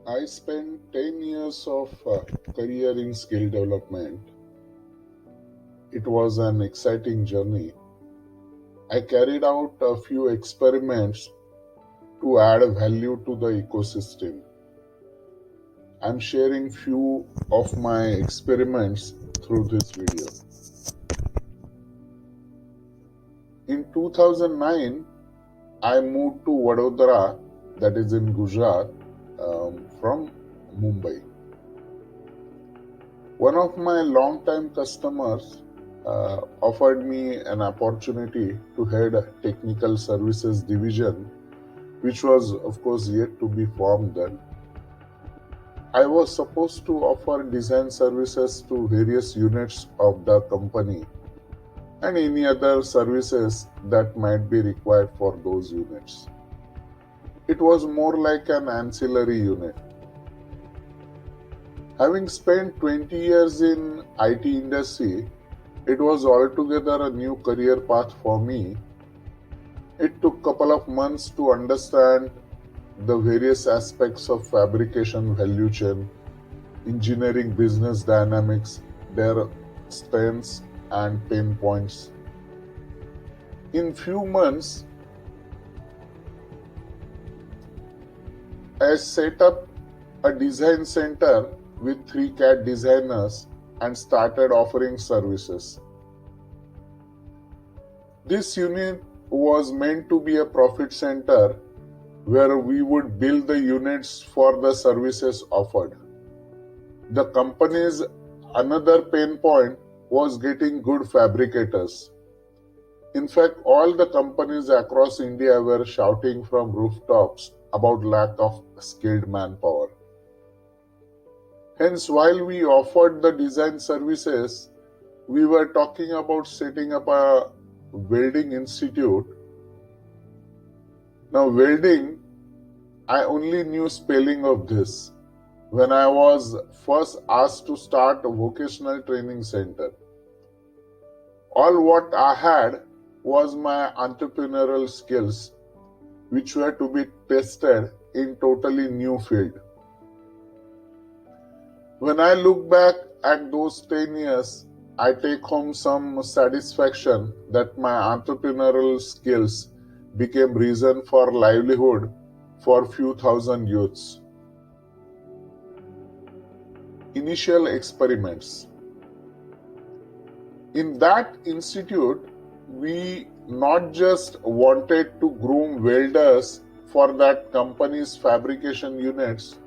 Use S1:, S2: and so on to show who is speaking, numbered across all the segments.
S1: I spent 10 years of career in skill development. It was an exciting journey. I carried out a few experiments to add value to the ecosystem. I'm sharing few of my experiments through this video. In 2009, I moved to Vadodara, that is in Gujarat, from Mumbai. One of my long-time customers offered me an opportunity to head a technical services division, which was, of course, yet to be formed then. I was supposed to offer design services to various units of the company and any other services that might be required for those units. It was more like an ancillary unit. Having spent 20 years in IT industry, it was altogether a new career path for me. It took a couple of months to understand the various aspects of fabrication value chain, engineering business dynamics, their strengths and pain points. In few months, I set up a design center with 3 CAD designers and started offering services. This unit was meant to be a profit center where we would bill the units for the services offered. The company's another pain point was getting good fabricators. In fact, all the companies across India were shouting from rooftops about lack of skilled manpower. Hence, while we offered the design services, we were talking about setting up a welding institute. Now, welding, I only knew spelling of this when I was first asked to start a vocational training center. All what I had was my entrepreneurial skills, which were to be tested in totally new field. When I look back at those 10 years, I take home some satisfaction that my entrepreneurial skills became reason for livelihood for few thousand youths. Initial experiments. In that institute, we not just wanted to groom welders for that company's fabrication units,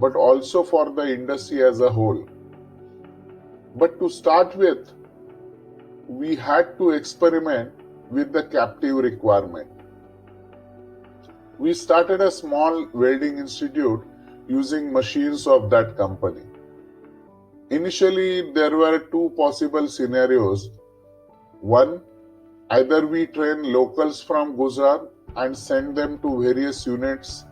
S1: but also for the industry as a whole. But to start with, we had to experiment with the captive requirement. We started a small welding institute using machines of that company. Initially, there were two possible scenarios. One, either we train locals from Gujarat and send them to various units.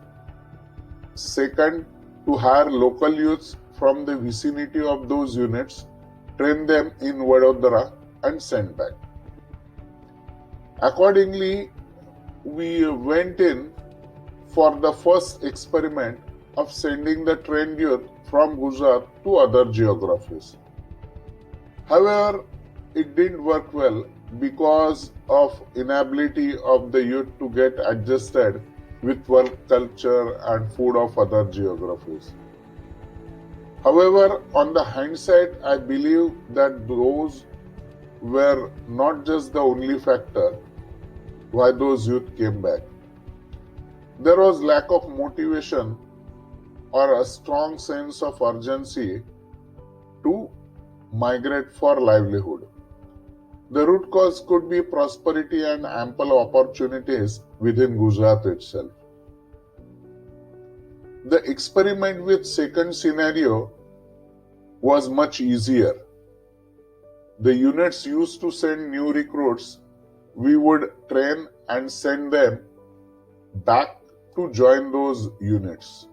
S1: Second, to hire local youths from the vicinity of those units, train them in Vadodara and send back. Accordingly, we went in for the first experiment of sending the trained youth from Gujarat to other geographies. However, it didn't work well because of inability of the youth to get adjusted with work culture and food of other geographies. However, on the hindsight, I believe that those were not just the only factor why those youth came back. There was lack of motivation or a strong sense of urgency to migrate for livelihood. The root cause could be prosperity and ample opportunities within Gujarat itself. The experiment with second scenario was much easier. The units used to send new recruits. We would train and send them back to join those units.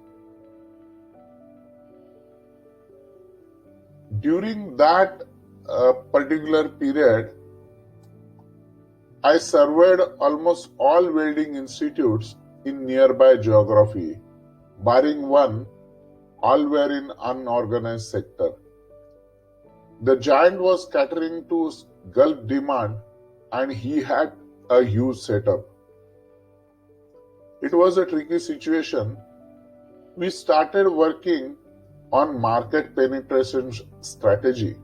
S1: During that particular period, I surveyed almost all welding institutes in nearby geography, barring one all were in unorganized sector. The giant was catering to Gulf demand and he had a huge setup. It was a tricky situation. We started working on market penetration strategy.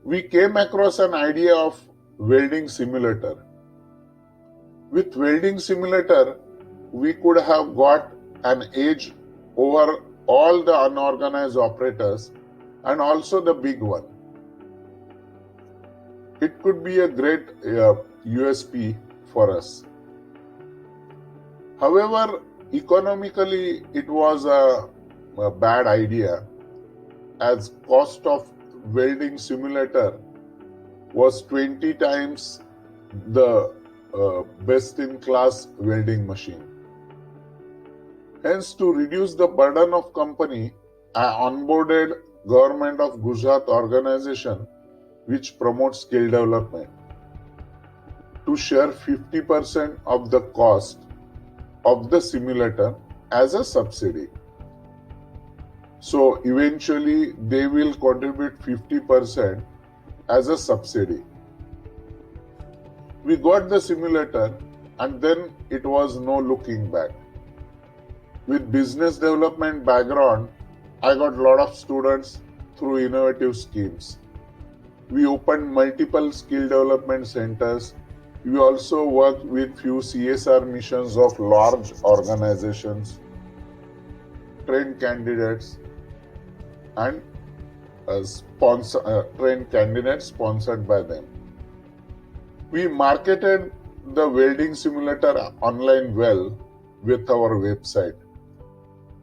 S1: We came across an idea of welding simulator. With welding simulator, we could have got an edge over all the unorganized operators and also the big one. It could be a great USP for us. However, economically it was a bad idea as cost of welding simulator was 20 times the best in class welding machine. Hence, to reduce the burden of company, I onboarded Government of Gujarat organization which promotes skill development to share 50% of the cost of the simulator as a subsidy. So eventually they will contribute 50% as a subsidy. We got the simulator and then it was no looking back. With business development background, I got a lot of students through innovative schemes. We opened multiple skill development centers. We also worked with few CSR missions of large organizations, trained candidates, and trained candidates sponsored by them. We marketed the welding simulator online well with our website.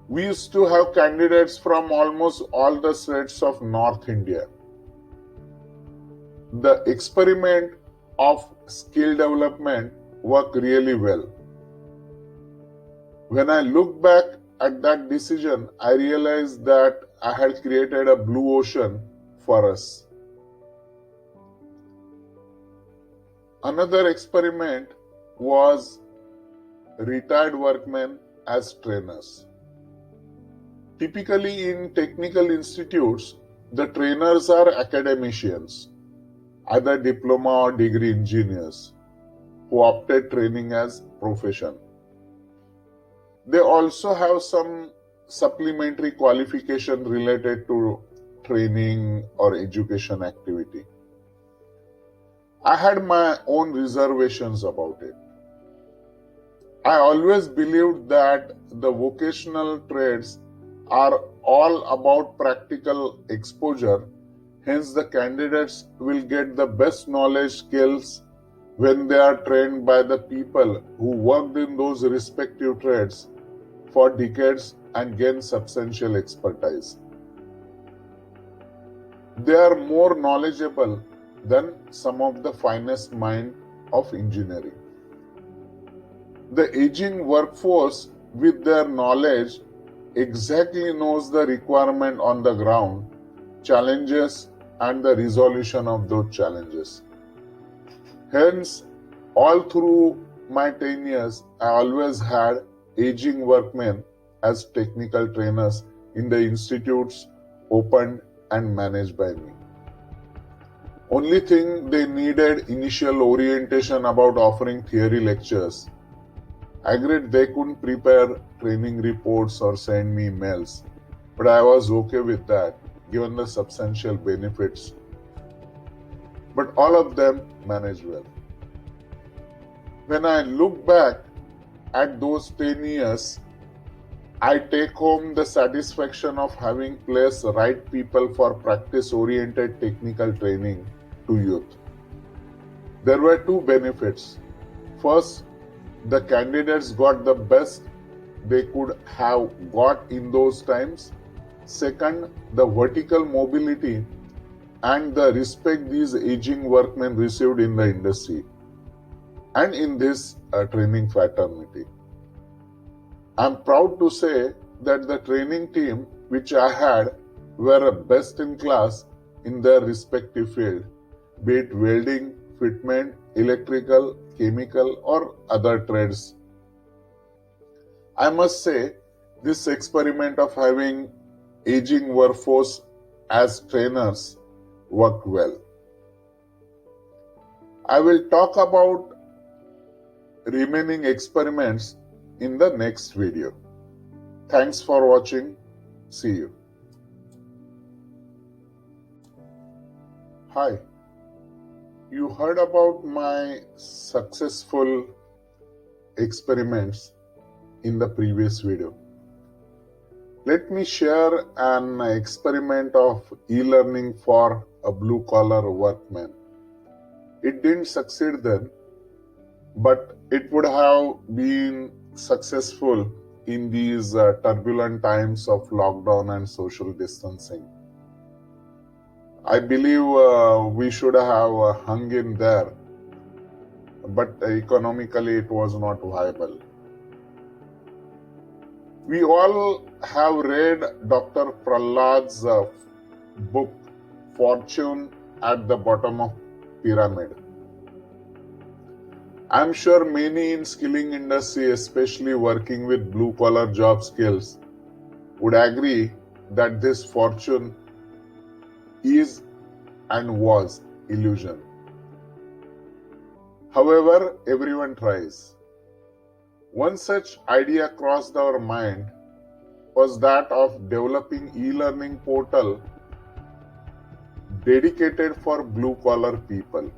S1: We used to have candidates from almost all the states of North India. The experiment of skill development worked really well. When I look back at that decision, I realized that I had created a blue ocean for us. Another experiment was retired workmen as trainers. Typically in technical institutes, the trainers are academicians, either diploma or degree engineers who opted training as profession. They also have some supplementary qualification related to training or education activity. I had my own reservations about it. I always believed that the vocational trades are all about practical exposure, hence the candidates will get the best knowledge skills when they are trained by the people who worked in those respective trades for decades and gain substantial expertise. They are more knowledgeable than some of the finest minds of engineering. The aging workforce, with their knowledge, exactly knows the requirement on the ground, challenges, and the resolution of those challenges. Hence, all through my 10 years, I always had aging workmen as technical trainers in the institutes opened and managed by me. Only thing they needed initial orientation about offering theory lectures. I agreed they couldn't prepare training reports or send me emails, but I was okay with that given the substantial benefits. But all of them managed well. When I look back at those 10 years, I take home the satisfaction of having placed the right people for practice-oriented technical training to youth. There were two benefits. First, the candidates got the best they could have got in those times. Second, the vertical mobility and the respect these aging workmen received in the industry and in this training fraternity. I'm proud to say that the training team which I had were best in class in their respective field, be it welding, fitment, electrical, chemical, or other trades. I must say, This experiment of having aging workforce as trainers worked well. I will talk about remaining experiments in the next video. Thanks for watching. See you. Hi, you heard about my successful experiments in the previous video. Let me share an experiment of e-learning for a blue-collar workman. It didn't succeed then, but it would have been successful in these turbulent times of lockdown and social distancing. I believe we should have hung in there, but economically it was not viable. We all have read Dr. Prahlad's book, Fortune at the Bottom of Pyramid. I'm sure many in skilling industry, especially working with blue-collar job skills, would agree that this fortune is and was illusion. However, everyone tries. One such idea crossed our mind was that of developing e-learning portal dedicated for blue-collar people.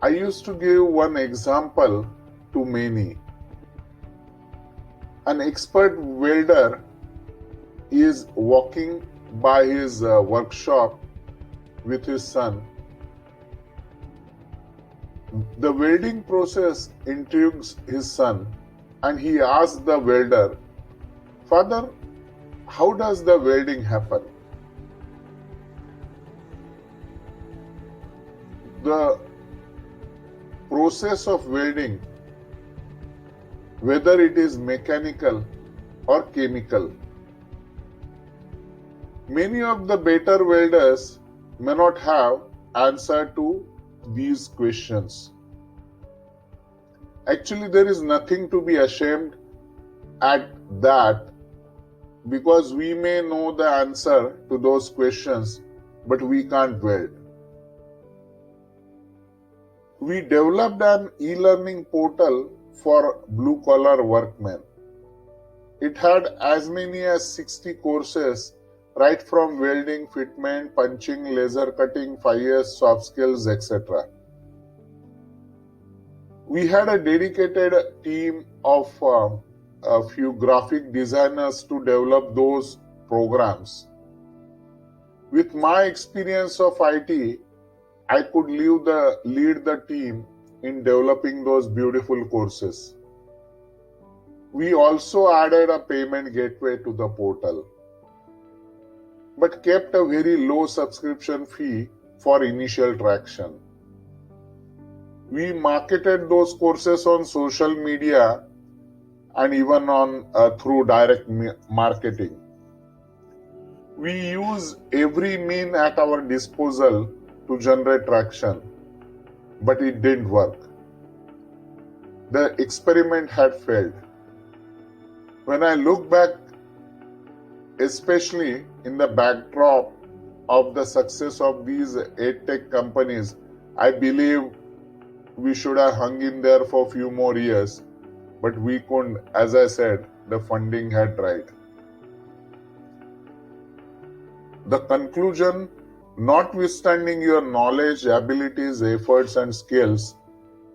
S1: I used to give one example to many. An expert welder is walking by his workshop with his son. The welding process intrigues his son, and he asks the welder, "Father, how does the welding happen?" The process of welding, whether it is mechanical or chemical, many of the better welders may not have answer to these questions. Actually, there is nothing to be ashamed at that, because we may know the answer to those questions, but we can't weld. We developed an e-learning portal for blue-collar workmen. It had as many as 60 courses, right from welding, fitment, punching, laser cutting, 5 years soft skills, etc. We had a dedicated team of a few graphic designers to develop those programs. With my experience of IT, I could lead the team in developing those beautiful courses. We also added a payment gateway to the portal, but kept a very low subscription fee for initial traction. We marketed those courses on social media and even on through direct marketing. We use every mean at our disposal to generate traction, but it didn't work. The experiment had failed. When I look back, especially in the backdrop of the success of these edtech companies, I believe we should have hung in there for a few more years, but we couldn't. As I said, the funding had dried. The conclusion: notwithstanding your knowledge, abilities, efforts, and skills,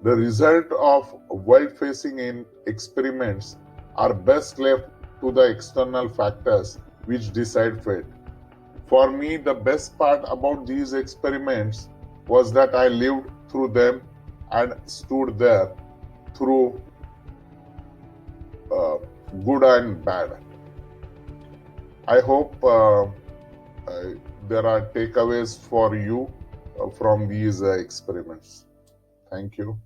S1: the result of world-facing experiments are best left to the external factors which decide fate. For me, the best part about these experiments was that I lived through them and stood there through good and bad. I hope there are takeaways for you from these experiments. Thank you.